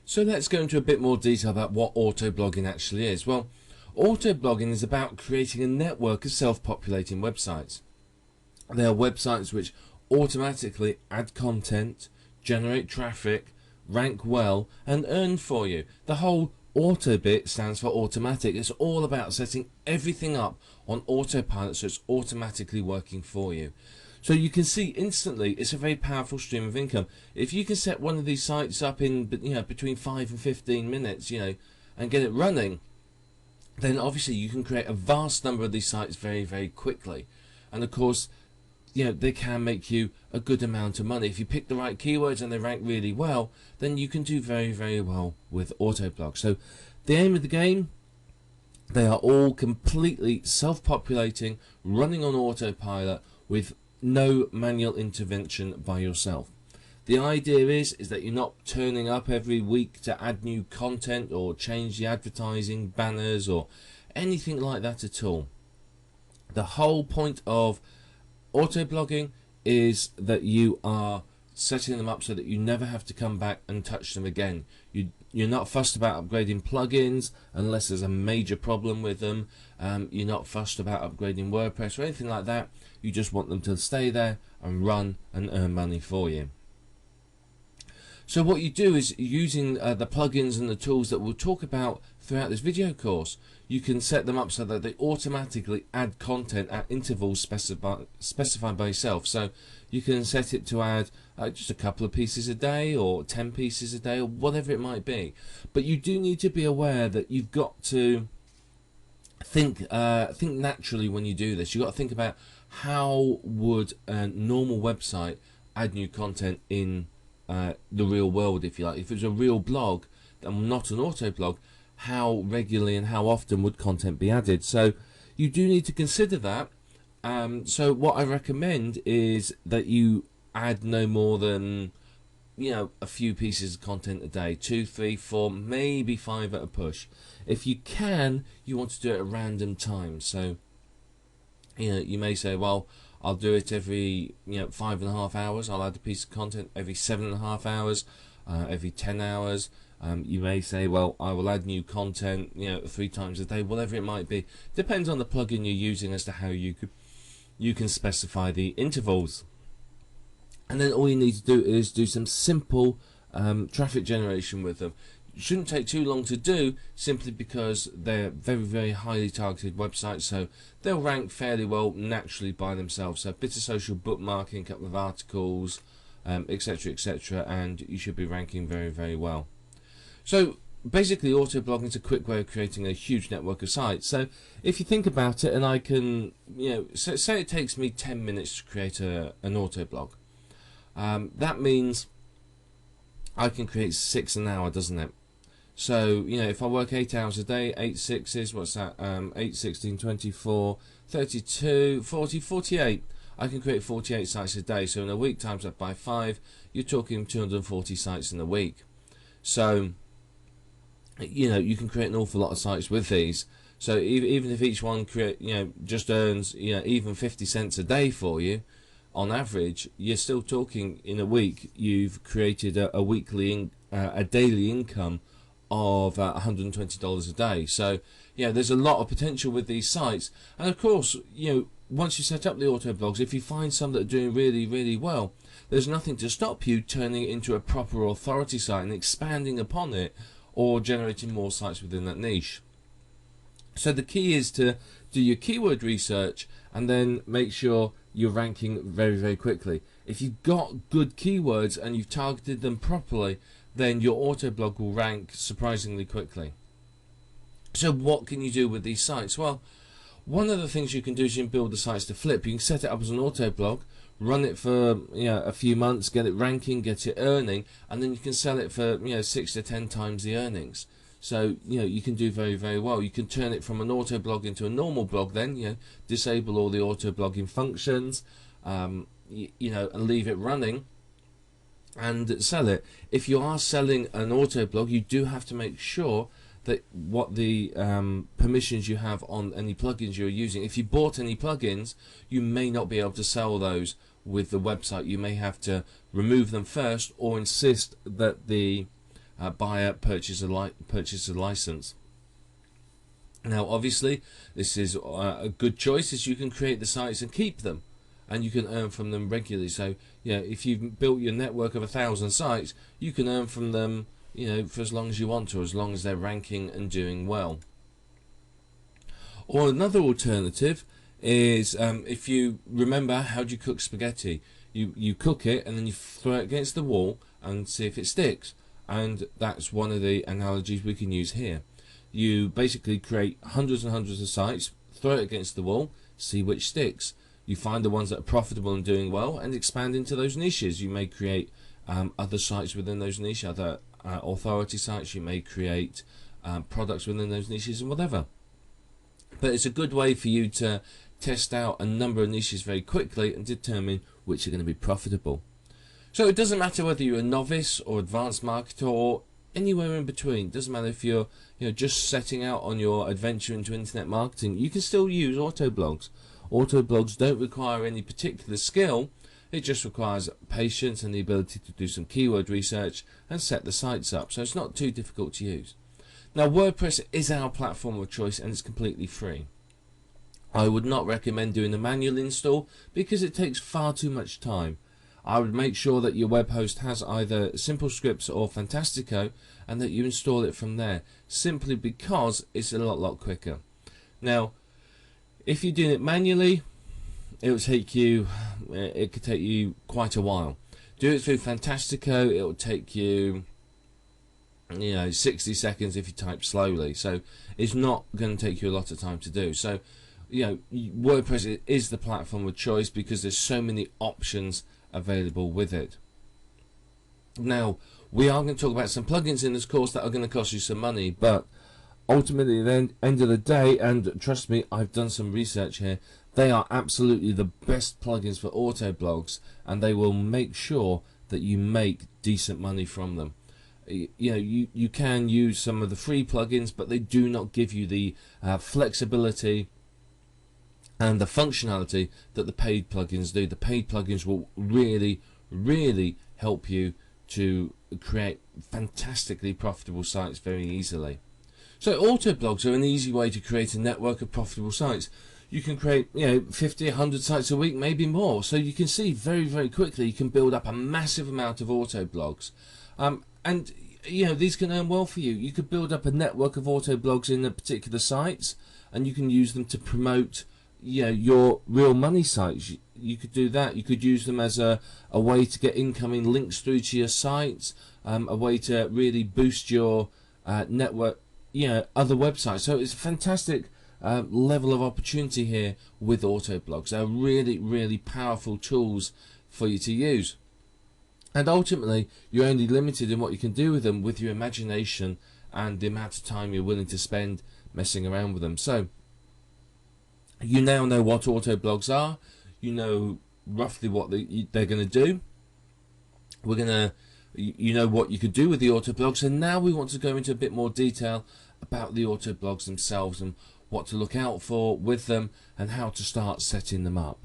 So let's go into a bit more detail about what auto-blogging actually is. Well, auto-blogging is about creating a network of self-populating websites. They are websites which automatically add content, generate traffic, rank well, and earn for you. The whole auto bit stands for automatic. It's all about setting everything up on autopilot so it's automatically working for you. So you can see instantly it's a very powerful stream of income. If you can set one of these sites up in between 5 and 15 minutes, and get it running, then obviously you can create a vast number of these sites very, very quickly. And of course, they can make you a good amount of money. If you pick the right keywords and they rank really well, then you can do very, very well with Autoblog. So the aim of the game, they are all completely self-populating, running on autopilot with no manual intervention by yourself. The idea is that you're not turning up every week to add new content or change the advertising, banners or anything like that at all. The whole point of auto-blogging is that you are setting them up so that you never have to come back and touch them again. You're not fussed about upgrading plugins unless there's a major problem with them. You're not fussed about upgrading WordPress or anything like that. You just want them to stay there and run and earn money for you. So what you do is, using the plugins and the tools that we'll talk about throughout this video course, you can set them up so that they automatically add content at intervals specified by yourself. So you can set it to add just a couple of pieces a day or 10 pieces a day or whatever it might be. But you do need to be aware that you've got to think naturally when you do this. You've got to think about how would a normal website add new content in the real world, if you like. If it was a real blog and not an auto blog, how regularly and how often would content be added? So you do need to consider that. So what I recommend is that you add no more than a few pieces of content a day, 2, 3, 4, maybe 5 at a push. If you can, you want to do it at random times. So you may say, well, I'll do it every 5.5 hours. I'll add a piece of content every 7.5 hours, every 10 hours. You may say, well, I will add new content 3 times a day, whatever it might be. Depends on the plugin you're using as to how you can specify the intervals. And then all you need to do is do some simple traffic generation with them. It shouldn't take too long to do, simply because they're very, very highly targeted websites, so they'll rank fairly well naturally by themselves. So a bit of social bookmarking, a couple of articles, etc, etc, and you should be ranking very, very well. So basically, auto-blogging is a quick way of creating a huge network of sites. So if you think about it, and I can, say it takes me 10 minutes to create an auto-blog. That means I can create 6 an hour, doesn't it? So, if I work 8 hours a day, 8 6s, what's that? 8, 16, 24, 32, 40, 48. I can create 48 sites a day. So in a week, times that by 5, you're talking 240 sites in a week. So, you can create an awful lot of sites with these. So even if each one just earns even 50 cents a day for you, on average, you're still talking in a week you've created a daily income of $120 a day. So there's a lot of potential with these sites. And of course, once you set up the auto blogs, if you find some that are doing really, really well, there's nothing to stop you turning it into a proper authority site and expanding upon it, or generating more sites within that niche. So the key is to do your keyword research and then make sure you're ranking very, very quickly. If you've got good keywords and you've targeted them properly, then your auto blog will rank surprisingly quickly. So what can you do with these sites? Well, one of the things you can do is you can build the sites to flip. You can set it up as an auto blog, run it for a few months, get it ranking, get it earning, and then you can sell it for 6 to 10 times the earnings. So you can do very, very well. You can turn it from an auto blog into a normal blog, then disable all the auto blogging functions, and leave it running and sell it. If you are selling an auto blog, you do have to make sure that what the permissions you have on any plugins you're using. If you bought any plugins, you may not be able to sell those with the website. You may have to remove them first, or insist that the buyer purchase a license. Now obviously this is a good choice, as you can create the sites and keep them, and you can earn from them regularly. So if you've built your network of 1,000 sites, you can earn from them for as long as you want to, as long as they're ranking and doing well. Or another alternative is, if you remember, how do you cook spaghetti? You cook it and then you throw it against the wall and see if it sticks. And that's one of the analogies we can use here. You basically create hundreds and hundreds of sites, throw it against the wall, see which sticks. You find the ones that are profitable and doing well and expand into those niches. You may create other sites within those niches, other authority sites. You may create products within those niches and whatever. But it's a good way for you to test out a number of niches very quickly and determine which are going to be profitable. So it doesn't matter whether you're a novice or advanced marketer or anywhere in between. It doesn't matter if you're just setting out on your adventure into internet marketing. You can still use autoblogs. Autoblogs don't require any particular skill. It just requires patience and the ability to do some keyword research and set the sites up. So it's not too difficult to use. Now WordPress is our platform of choice and it's completely free. I would not recommend doing a manual install because it takes far too much time. I would make sure that your web host has either Simple Scripts or Fantastico and that you install it from there, simply because it's a lot quicker. Now if you're doing it manually, it could take you quite a while. Do it through Fantastico, it will take you 60 seconds if you type slowly, so it's not going to take you a lot of time to do. So WordPress is the platform of choice because there's so many options available with it. Now we are going to talk about some plugins in this course that are going to cost you some money, but ultimately at the end of the day, and trust me, I've done some research here, they are absolutely the best plugins for autoblogs, and they will make sure that you make decent money from them. You can use some of the free plugins, but they do not give you the flexibility and the functionality that the paid plugins do. The paid plugins will really help you to create fantastically profitable sites very easily. So autoblogs are an easy way to create a network of profitable sites. You can create 50, 100 sites a week, maybe more. So you can see very quickly you can build up a massive amount of autoblogs. And these can earn well for you. You could build up a network of autoblogs in the particular sites, and you can use them to promote your real money sites. You could do that. You could use them as a way to get incoming links through to your sites, a way to really boost your network, other websites. So it's a fantastic level of opportunity here with autoblogs. They're really powerful tools for you to use. And ultimately, you're only limited in what you can do with them with your imagination and the amount of time you're willing to spend messing around with them. So you now know what autoblogs are. You know roughly what they're going to do. You know what you could do with the autoblogs, and now we want to go into a bit more detail about the autoblogs themselves and what to look out for with them and how to start setting them up.